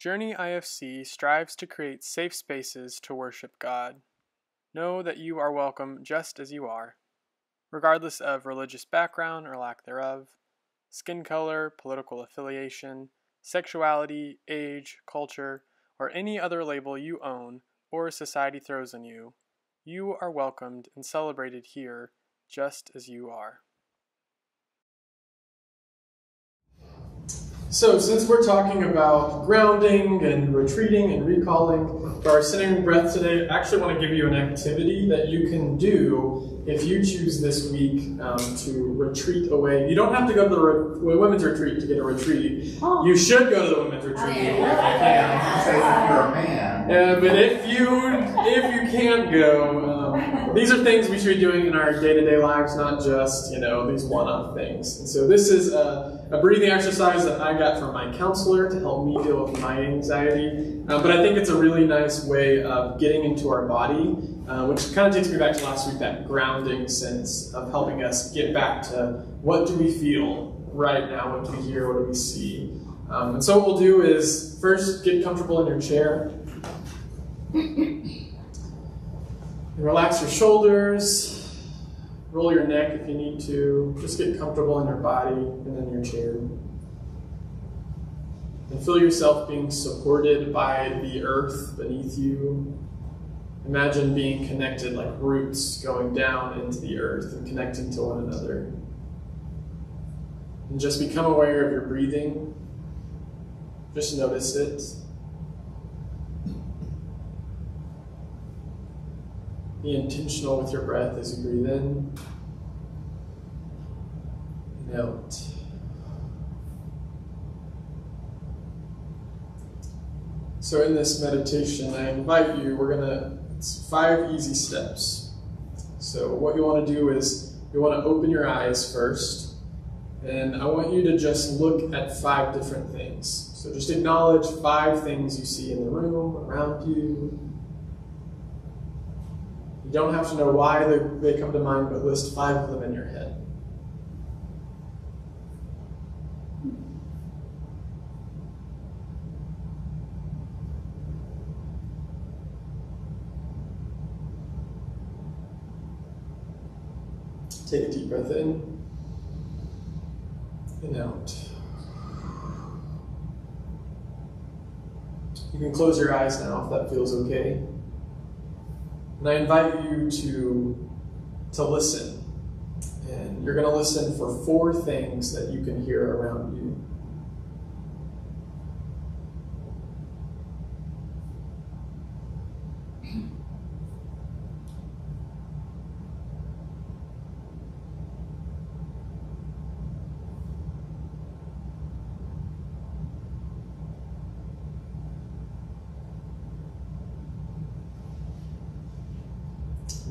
Journey IFC strives to create safe spaces to worship God. Know that you are welcome just as you are, regardless of religious background or lack thereof, skin color, political affiliation, sexuality, age, culture, or any other label you own or society throws on you. You are welcomed and celebrated here just as you are. So, since we're talking about grounding and retreating and recalling for our centering breath today, I actually want to give you an activity that you can do if you choose this week to retreat away. You don't have to go to the women's retreat to get a retreat. You should go to the women's retreat if you can. Say you're a man. But if you can't go, these are things we should be doing in our day-to-day lives, not just these one-off things. And so this is a breathing exercise that I got from my counselor to help me deal with my anxiety. But I think it's a really nice way of getting into our body, which kind of takes me back to last week, that grounding sense of helping us get back to what do we feel right now, what do we hear, what do we see. And so what we'll do is first get comfortable in your chair. And relax your shoulders, roll your neck if you need to. Just get comfortable in your body and in your chair. And feel yourself being supported by the earth beneath you. Imagine being connected like roots going down into the earth and connecting to one another. And just become aware of your breathing. Just notice it. Be intentional with your breath as you breathe in and out. So in this meditation, I invite you, it's 5 easy steps. So what you want to do is, you want to open your eyes first, and I want you to just look at 5 different things. So just acknowledge 5 things you see in the room, around you. You don't have to know why they come to mind, but list 5 of them in your head. Take a deep breath in and out. You can close your eyes now if that feels okay. And I invite you to listen. And you're going to listen for 4 things that you can hear around you.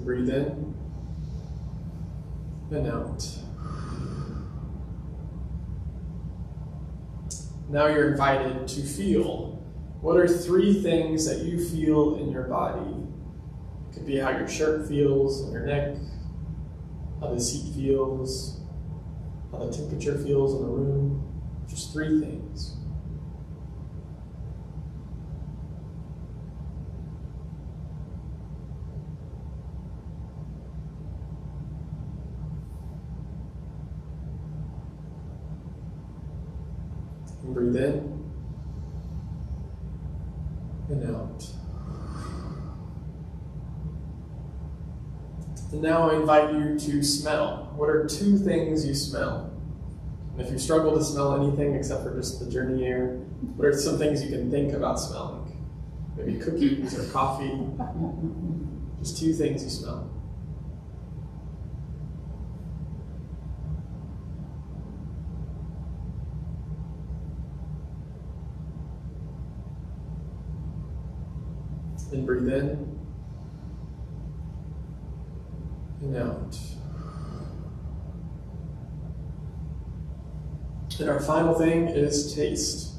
Breathe in and out. Now you're invited to feel. What are 3 things that you feel in your body? It could be how your shirt feels on your neck, how the seat feels, how the temperature feels in the room. Just 3 things. And breathe in and out. And now I invite you to smell. What are 2 things you smell? And if you struggle to smell anything except for just the journey air, what are some things you can think about smelling? Maybe cookies or coffee. Just 2 things you smell. And breathe in and out. And our final thing is taste.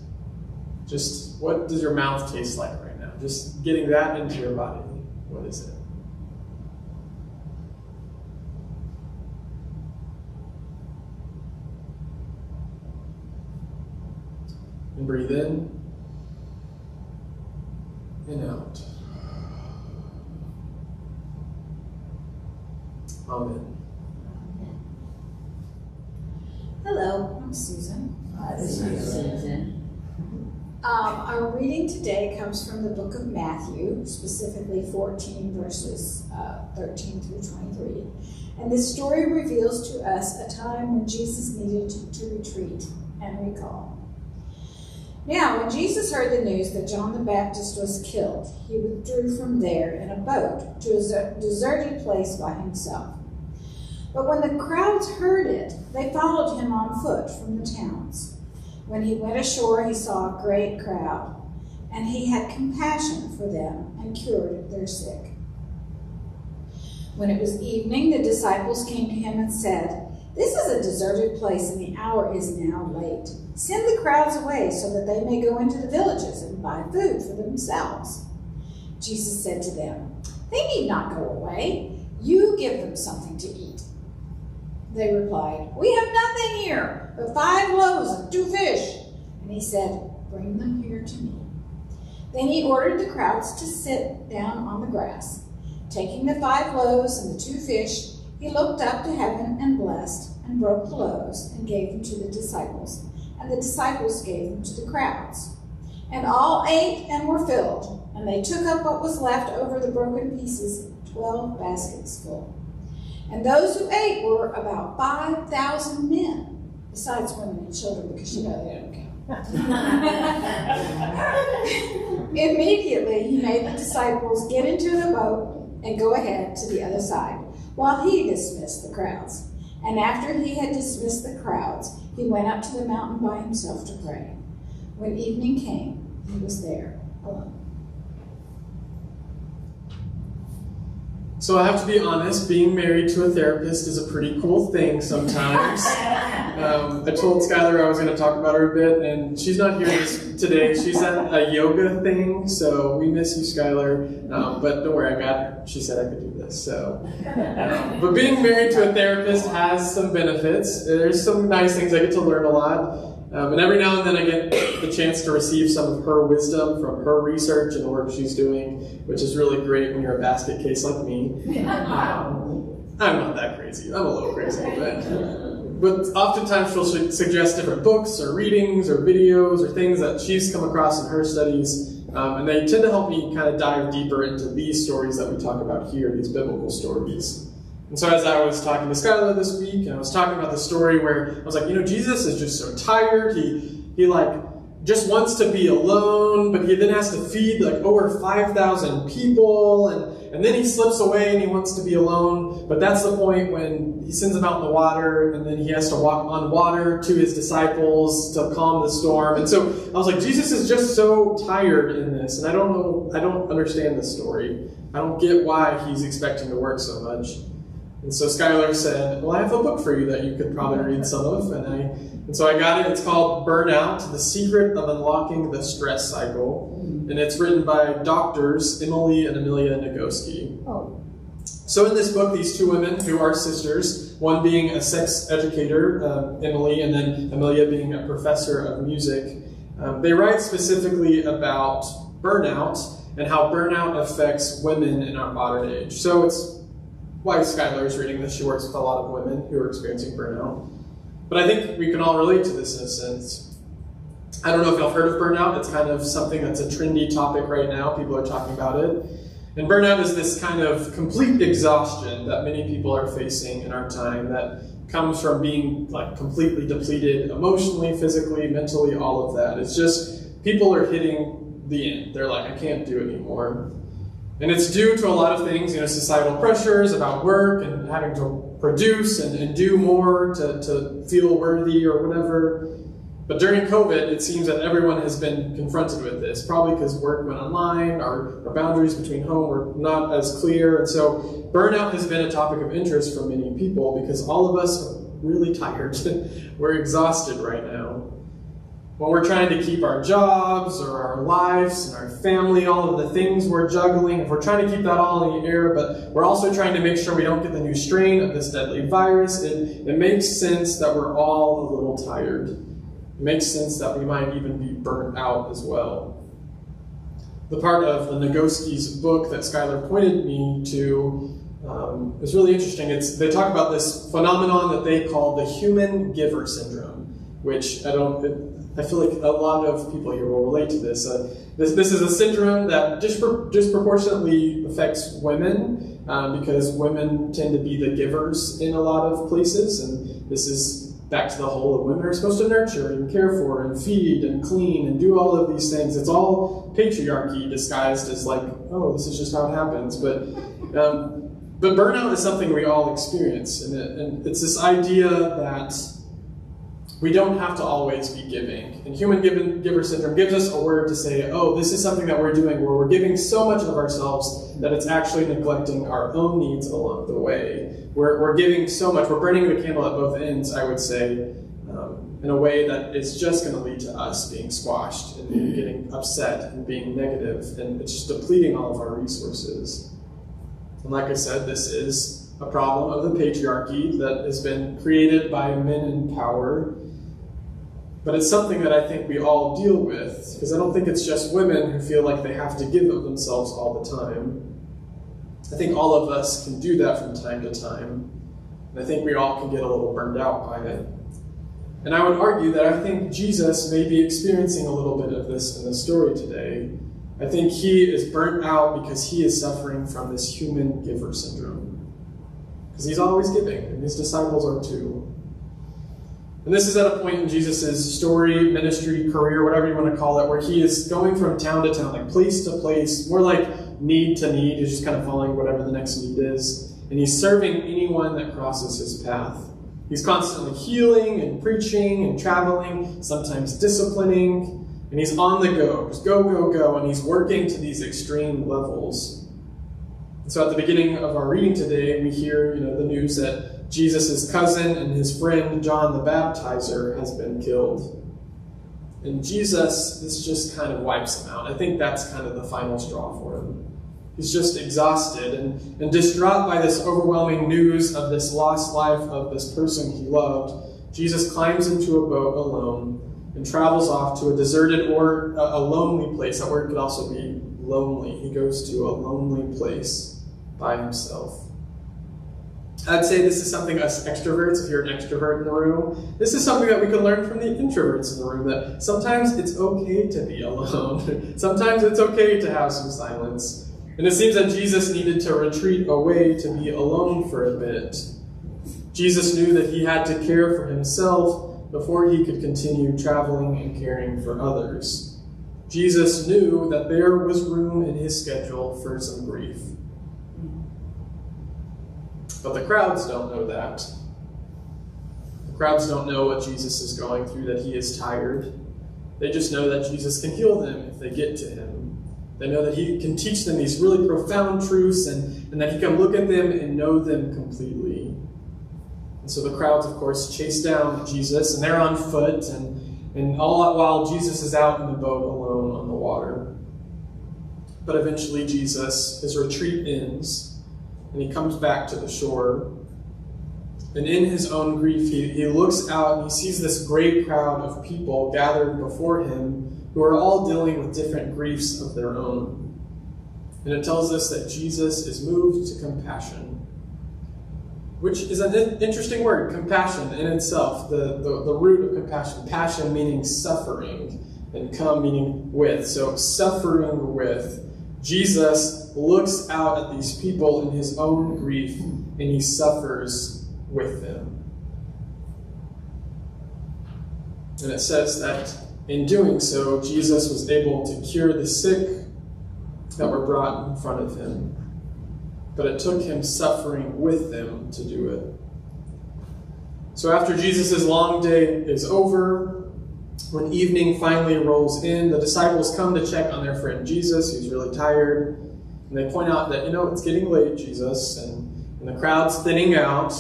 Just what does your mouth taste like right now? Just getting that into your body. What is it? And breathe in Amen. Hello, I'm Susan. This is Susan. Our reading today comes from the book of Matthew, specifically 14 verses 13 through 23. And this story reveals to us a time when Jesus needed to retreat and recall. Now, when Jesus heard the news that John the Baptist was killed, he withdrew from there in a boat to a deserted place by himself. But when the crowds heard it, they followed him on foot from the towns. When he went ashore, he saw a great crowd, and he had compassion for them and cured their sick. When it was evening, the disciples came to him and said, "This is a deserted place, and the hour is now late. Send the crowds away so that they may go into the villages and buy food for themselves." Jesus said to them, "They need not go away. You give them something to eat." They replied, "We have nothing here but 5 loaves and 2 fish." And he said, "Bring them here to me." Then he ordered the crowds to sit down on the grass. Taking the 5 loaves and the 2 fish, he looked up to heaven and blessed, and broke the loaves and gave them to the disciples, and the disciples gave them to the crowds. And all ate and were filled, and they took up what was left over the broken pieces, 12 baskets full. And those who ate were about 5,000 men, besides women and children, because they don't count. Immediately he made the disciples get into the boat and go ahead to the other side, while he dismissed the crowds. And after he had dismissed the crowds, he went up to the mountain by himself to pray. When evening came, he was there alone. So I have to be honest, being married to a therapist is a pretty cool thing sometimes. I told Skylar I was going to talk about her a bit, and she's not here today. She's at a yoga thing, so we miss you, Skylar. But don't worry, I got her. She said I could do this. So, but being married to a therapist has some benefits. There's some nice things. I get to learn a lot. And every now and then I get the chance to receive some of her wisdom from her research and the work she's doing, which is really great when you're a basket case like me. I'm not that crazy. I'm a little crazy. But oftentimes she'll suggest different books or readings or videos or things that she's come across in her studies. And they tend to help me kind of dive deeper into these stories that we talk about here, these biblical stories. And so as I was talking to Skylar this week, and I was talking about the story where I was like, Jesus is just so tired. He like just wants to be alone, but he then has to feed like over 5,000 people, and then he slips away and he wants to be alone. But that's the point when he sends them out in the water, and then he has to walk on water to his disciples to calm the storm. And so I was like, Jesus is just so tired in this, and I don't understand this story. I don't get why he's expecting to work so much. And so Skylar said, well, I have a book for you that you could probably read some of. And so I got it. It's called Burnout, The Secret of Unlocking the Stress Cycle. And it's written by doctors Emily and Amelia Nagoski. Oh. So in this book, these 2 women who are sisters, one being a sex educator, Emily, and then Amelia being a professor of music, they write specifically about burnout and how burnout affects women in our modern age. So it's why Skylar is reading this. She works with a lot of women who are experiencing burnout. But I think we can all relate to this in a sense. I don't know if y'all have heard of burnout. It's kind of something that's a trendy topic right now. People are talking about it. And burnout is this kind of complete exhaustion that many people are facing in our time that comes from being like completely depleted emotionally, physically, mentally, all of that. It's just people are hitting the end. They're like, I can't do it anymore. And it's due to a lot of things, societal pressures about work and having to produce and do more to feel worthy or whatever. But during COVID, it seems that everyone has been confronted with this, probably because work went online, our boundaries between home were not as clear. And so burnout has been a topic of interest for many people because all of us are really tired. We're exhausted right now. When we're trying to keep our jobs or our lives and our family, all of the things we're juggling, if we're trying to keep that all in the air, but we're also trying to make sure we don't get the new strain of this deadly virus, it makes sense that we're all a little tired. It makes sense that we might even be burnt out as well. The part of the Nagoski's book that Skylar pointed me to It's really interesting. They talk about this phenomenon that they call the human giver syndrome, which I feel like a lot of people here will relate to this. This is a syndrome that disproportionately affects women because women tend to be the givers in a lot of places, and this is back to the whole of women are supposed to nurture and care for and feed and clean and do all of these things. It's all patriarchy disguised as like, oh, this is just how it happens. But burnout is something we all experience, and it's this idea that we don't have to always be giving. And human giver syndrome gives us a word to say, oh, this is something that we're doing where we're giving so much of ourselves that it's actually neglecting our own needs along the way. We're giving so much, we're burning the candle at both ends, I would say, in a way that is just going to lead to us being squashed and getting upset and being negative, and it's just depleting all of our resources. And like I said, this is a problem of the patriarchy that has been created by men in power. But it's something that I think we all deal with, because I don't think it's just women who feel like they have to give of themselves all the time. I think all of us can do that from time to time, and I think we all can get a little burned out by it. And I would argue that I think Jesus may be experiencing a little bit of this in the story today. I think he is burnt out because he is suffering from this human giver syndrome. Because he's always giving, and his disciples are too. And this is at a point in Jesus' story, ministry, career, whatever you want to call it, where he is going from town to town, like place to place, more like need to need. He's just kind of following whatever the next need is. And he's serving anyone that crosses his path. He's constantly healing and preaching and traveling, sometimes disciplining, and he's on the go. Just go, go, go, and he's working to these extreme levels. And so at the beginning of our reading today, we hear the news that Jesus' cousin and his friend John the Baptizer has been killed. And Jesus, this just kind of wipes him out. I think that's kind of the final straw for him. He's just exhausted and distraught by this overwhelming news of this lost life of this person he loved. Jesus climbs into a boat alone and travels off to a deserted or a lonely place. That word could also be lonely. He goes to a lonely place by himself. I'd say this is something us extroverts, if you're an extrovert in the room, this is something that we can learn from the introverts in the room, that sometimes it's okay to be alone. Sometimes it's okay to have some silence. And it seems that Jesus needed to retreat away to be alone for a bit. Jesus knew that he had to care for himself before he could continue traveling and caring for others. Jesus knew that there was room in his schedule for some grief. But the crowds don't know that. The crowds don't know what Jesus is going through, that he is tired. They just know that Jesus can heal them if they get to him. They know that he can teach them these really profound truths and that he can look at them and know them completely. And so the crowds, of course, chase down Jesus, and they're on foot, and all that while Jesus is out in the boat alone on the water. But eventually his retreat ends, and he comes back to the shore. And in his own grief, he looks out and he sees this great crowd of people gathered before him who are all dealing with different griefs of their own. And it tells us that Jesus is moved to compassion, which is an interesting word, compassion in itself. The root of compassion, passion meaning suffering, and come meaning with. So suffering with. Jesus looks out at these people in his own grief, and he suffers with them. And it says that in doing so, Jesus was able to cure the sick that were brought in front of him. But it took him suffering with them to do it. So after Jesus' long day is over, when evening finally rolls in, the disciples come to check on their friend Jesus, who's really tired. And they point out that, it's getting late, Jesus, and the crowd's thinning out.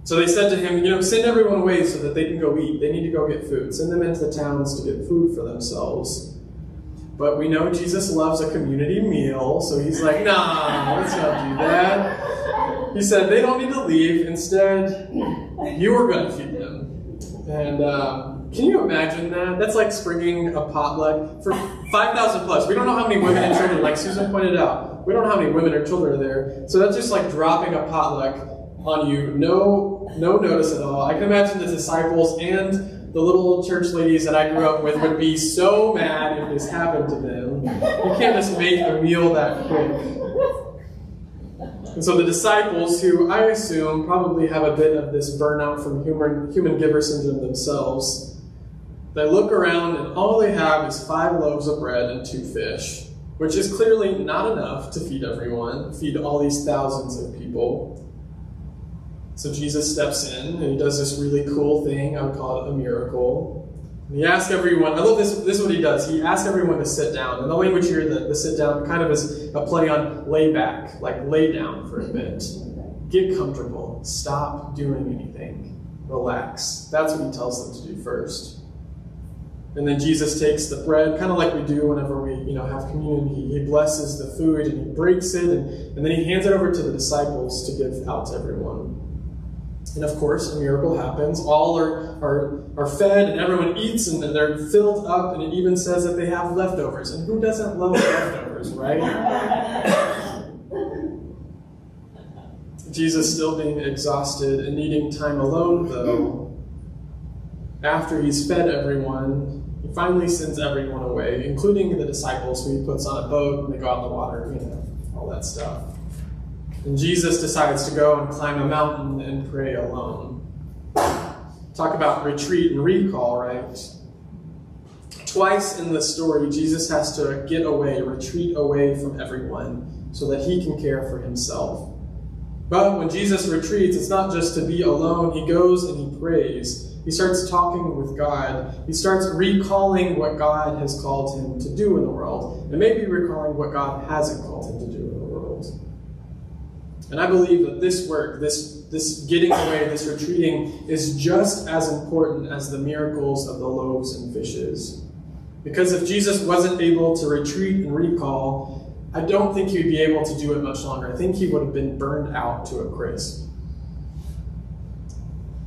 So they said to him, send everyone away so that they can go eat. They need to go get food. Send them into the towns to get food for themselves. But we know Jesus loves a community meal, so he's like, nah, let's not do that. He said, they don't need to leave. Instead, you are going to feed them. And Can you imagine that? That's like springing a potluck for 5,000 plus. We don't know how many women and children, like Susan pointed out, we don't know how many women or children are there. So that's just like dropping a potluck on you, no notice at all. I can imagine the disciples and the little church ladies that I grew up with would be so mad if this happened to them. You can't just make a meal that quick. And so the disciples, who I assume probably have a bit of this burnout from human giver syndrome themselves, they look around and all they have is 5 loaves of bread and 2 fish, which is clearly not enough to feed everyone, feed all these thousands of people. So Jesus steps in and he does this really cool thing. I would call it a miracle. And he asks everyone, I love this is what he does. He asks everyone to sit down. And the language here, the sit down, kind of is a play on lay back, like lay down for a bit. Get comfortable. Stop doing anything. Relax. That's what he tells them to do first. And then Jesus takes the bread, kind of like we do whenever we have communion. He blesses the food and he breaks it, and then he hands it over to the disciples to give out to everyone. And of course, a miracle happens. All are fed and everyone eats and they're filled up, and it even says that they have leftovers. And who doesn't love leftovers, right? Jesus, still being exhausted and needing time alone, though, after he's fed everyone, he finally sends everyone away, including the disciples, who he puts on a boat and they go out in the water, all that stuff. And Jesus decides to go and climb a mountain and pray alone. Talk about retreat and recall, right? Twice in the story, Jesus has to get away, retreat away from everyone so that he can care for himself. But when Jesus retreats, it's not just to be alone. He goes and he prays. He starts talking with God. He starts recalling what God has called him to do in the world, and maybe recalling what God hasn't called him to do in the world. And I believe that this work, this getting away, this retreating, is just as important as the miracles of the loaves and fishes. Because if Jesus wasn't able to retreat and recall, I don't think he'd be able to do it much longer. I think he would have been burned out to a crisp.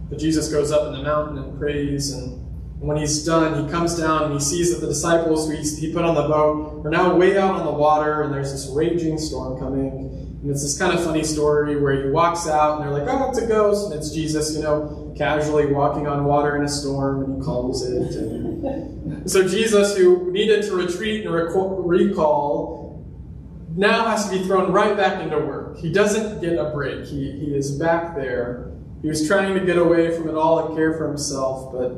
But Jesus goes up in the mountain and prays, and when he's done, he comes down and he sees that the disciples who he put on the boat are now way out on the water, and there's this raging storm coming. And it's this kind of funny story where he walks out and they're like, oh, it's a ghost. And it's Jesus, casually walking on water in a storm, and he calms it. And so Jesus, who needed to retreat and recall, now has to be thrown right back into work. He doesn't get a break. He is back there. He was trying to get away from it all and care for himself, but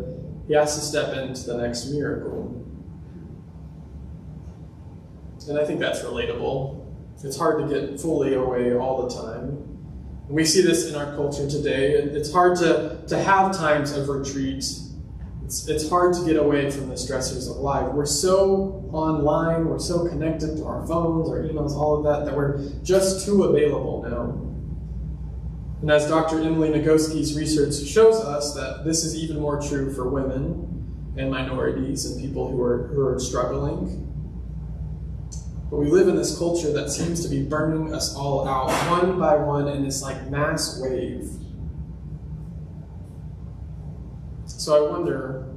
he has to step into the next miracle. And I think that's relatable. It's hard to get fully away all the time. And we see this in our culture today. It's hard to have times of retreat. It's hard to get away from the stressors of life. We're so online, we're so connected to our phones, our emails, all of that we're just too available now. And as Dr. Emily Nagoski's research shows us, that this is even more true for women and minorities and people who are struggling. But we live in this culture that seems to be burning us all out, one by one, in this mass wave. So I wonder,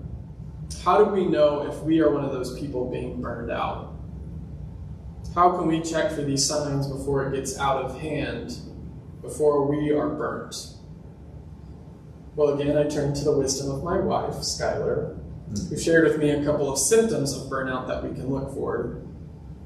how do we know if we are one of those people being burned out? How can we check for these signs before it gets out of hand, before we are burnt? Well, again, I turn to the wisdom of my wife, Skylar, who shared with me a couple of symptoms of burnout that we can look for.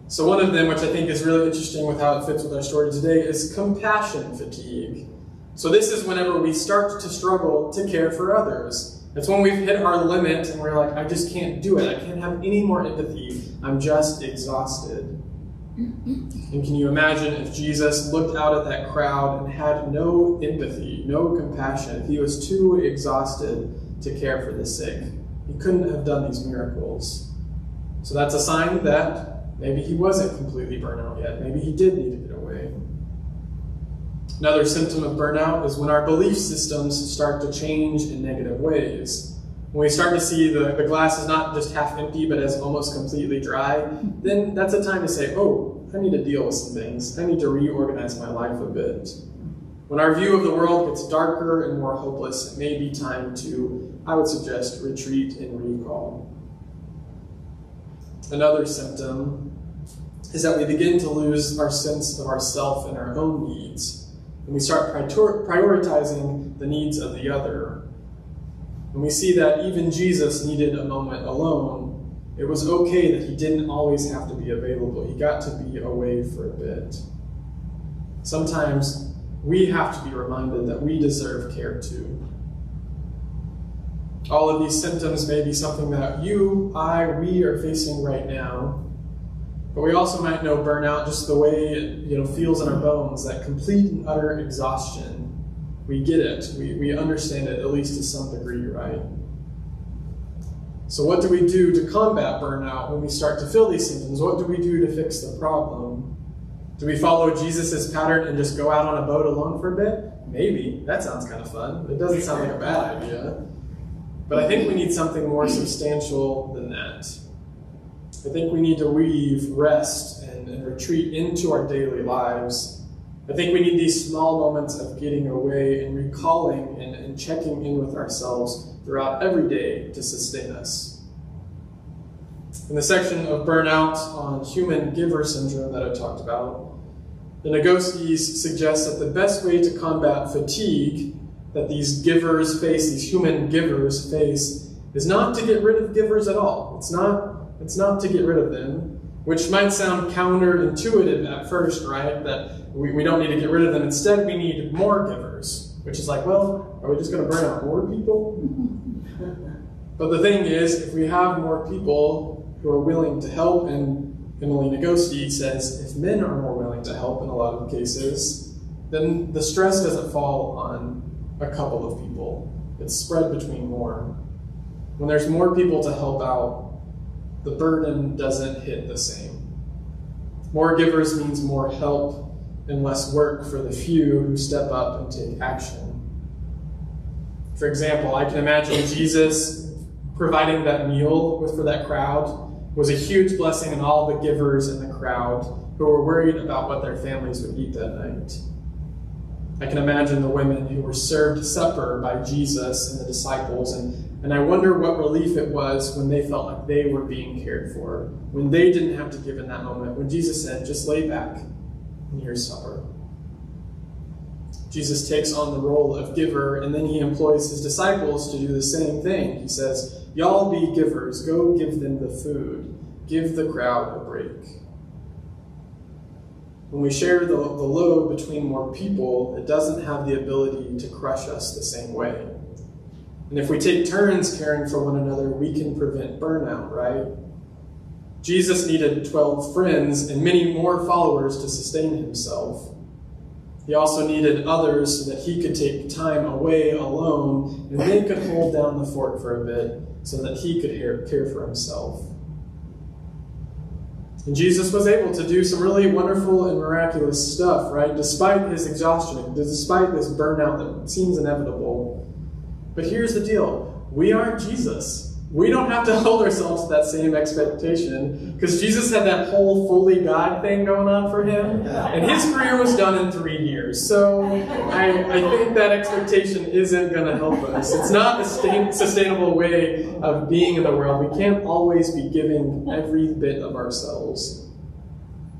So one of them, which I think is really interesting with how it fits with our story today, is compassion fatigue. So this is whenever we start to struggle to care for others. It's when we've hit our limit and we're like, I just can't do it. I can't have any more empathy. I'm just exhausted. And can you imagine if Jesus looked out at that crowd and had no empathy, no compassion, if he was too exhausted to care for the sick? He couldn't have done these miracles. So that's a sign that maybe he wasn't completely burnt out yet. Maybe he did need to get away. Another symptom of burnout is when our belief systems start to change in negative ways. When we start to see the glass is not just half empty, but as almost completely dry, then that's a time to say, oh, I need to deal with some things. I need to reorganize my life a bit. When our view of the world gets darker and more hopeless, it may be time to, I would suggest, retreat and recall. Another symptom is that we begin to lose our sense of ourself and our own needs, and we start prioritizing the needs of the other. When we see that even Jesus needed a moment alone, it was okay that he didn't always have to be available. He got to be away for a bit. Sometimes we have to be reminded that we deserve care too. All of these symptoms may be something that you, we are facing right now, but we also might know burnout just the way it feels in our bones, that complete and utter exhaustion. We get it. We understand it, at least to some degree, right? So what do we do to combat burnout when we start to feel these symptoms? What do we do to fix the problem? Do we follow Jesus' pattern and just go out on a boat alone for a bit? Maybe. That sounds kind of fun. It doesn't sound like a bad idea. But I think we need something more substantial than that. I think we need to weave rest and retreat into our daily lives. I think we need these small moments of getting away and recalling and checking in with ourselves throughout every day to sustain us. In the section of burnout on human giver syndrome that I talked about, the Nagoskis suggest that the best way to combat fatigue that these givers face, these human givers face, is not to get rid of givers at all. It's not to get rid of them, which might sound counterintuitive at first, right? That we don't need to get rid of them. Instead, we need more givers, which is like, well, are we just going to burn out more people? But the thing is, if we have more people who are willing to help, and Emily Nagoski says if men are more willing to help in a lot of cases, then the stress doesn't fall on a couple of people. It's spread between more. When there's more people to help out, the burden doesn't hit the same. More givers means more help and less work for the few who step up and take action. For example, I can imagine Jesus providing that meal for that crowd was a huge blessing, and all the givers in the crowd who were worried about what their families would eat that night. I can imagine the women who were served supper by Jesus and the disciples, and I wonder what relief it was when they felt like they were being cared for, when they didn't have to give in that moment, when Jesus said, just lay back and here's supper. Jesus takes on the role of giver, and then he employs his disciples to do the same thing. He says, y'all be givers, go give them the food, give the crowd a break. When we share the load between more people, it doesn't have the ability to crush us the same way. And if we take turns caring for one another, we can prevent burnout, right? Jesus needed 12 friends and many more followers to sustain himself. He also needed others so that he could take time away alone, and they could hold down the fort for a bit so that he could care for himself. And Jesus was able to do some really wonderful and miraculous stuff, right? Despite his exhaustion, despite this burnout that seems inevitable. But here's the deal. We aren't Jesus. We don't have to hold ourselves to that same expectation, because Jesus had that whole fully God thing going on for him, and his career was done in 3 years. So I think that expectation isn't going to help us. It's not a sustainable way of being in the world. We can't always be giving every bit of ourselves.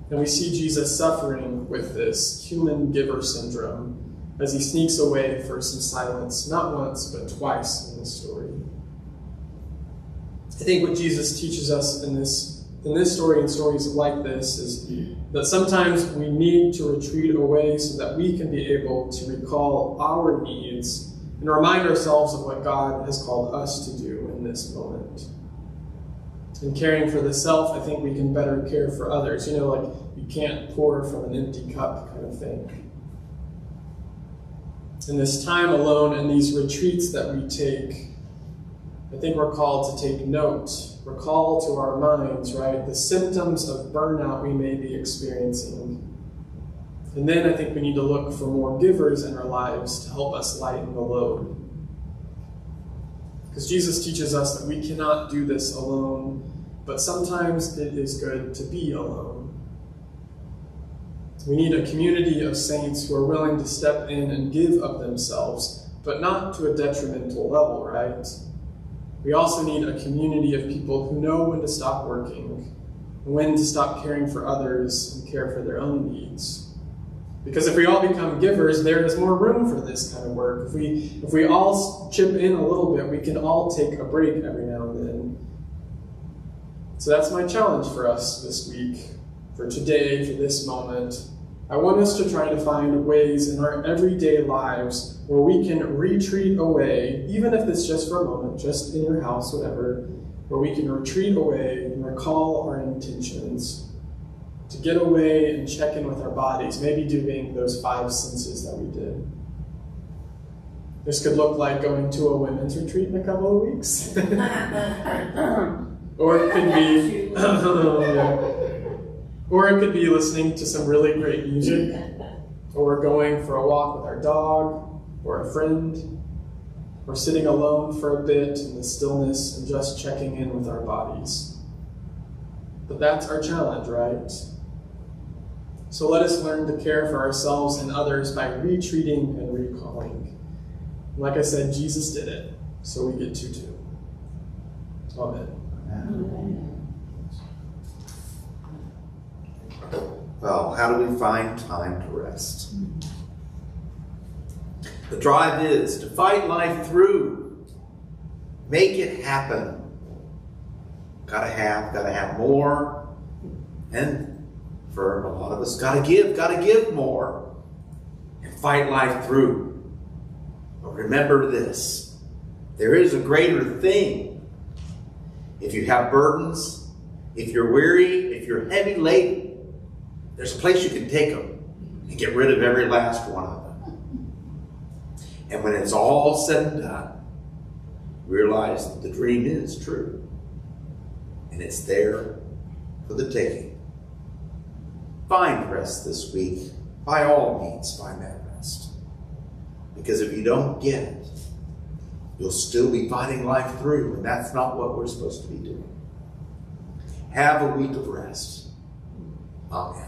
And we see Jesus suffering with this human giver syndrome as he sneaks away for some silence, not once, but twice in this story. I think what Jesus teaches us in this story and stories like this is that sometimes we need to retreat away so that we can be able to recall our needs and remind ourselves of what God has called us to do in this moment. In caring for the self, I think we can better care for others. You know, like you can't pour from an empty cup kind of thing. In this time alone and these retreats that we take, I think we're called to take note, recall to our minds, right, the symptoms of burnout we may be experiencing. And then I think we need to look for more givers in our lives to help us lighten the load. Because Jesus teaches us that we cannot do this alone, but sometimes it is good to be alone. We need a community of saints who are willing to step in and give of themselves, but not to a detrimental level, right? We also need a community of people who know when to stop working, when to stop caring for others and care for their own needs. Because if we all become givers, there is more room for this kind of work. If we all chip in a little bit, we can all take a break every now and then. So that's my challenge for us this week, for today, for this moment. I want us to try to find ways in our everyday lives where we can retreat away, even if it's just for a moment, just in your house, whatever, where we can retreat away and recall our intentions, to get away and check in with our bodies, maybe doing those 5 senses that we did. This could look like going to a women's retreat in a couple of weeks. Or it could be, or it could be listening to some really great music, or going for a walk with our dog, or a friend, or sitting alone for a bit in the stillness and just checking in with our bodies. But that's our challenge, right? So let us learn to care for ourselves and others by retreating and recalling. Like I said, Jesus did it, so we get to too. Amen. Well, how do we find time to rest? The drive is to fight life through. Make it happen. Gotta have more. And for a lot of us, gotta give more. And fight life through. But remember this, there is a greater thing. If you have burdens, if you're weary, if you're heavy laden, there's a place you can take them and get rid of every last one of them. And when it's all said and done, realize that the dream is true. And it's there for the taking. Find rest this week. By all means, find that rest. Because if you don't get it, you'll still be fighting life through, and that's not what we're supposed to be doing. Have a week of rest. Amen.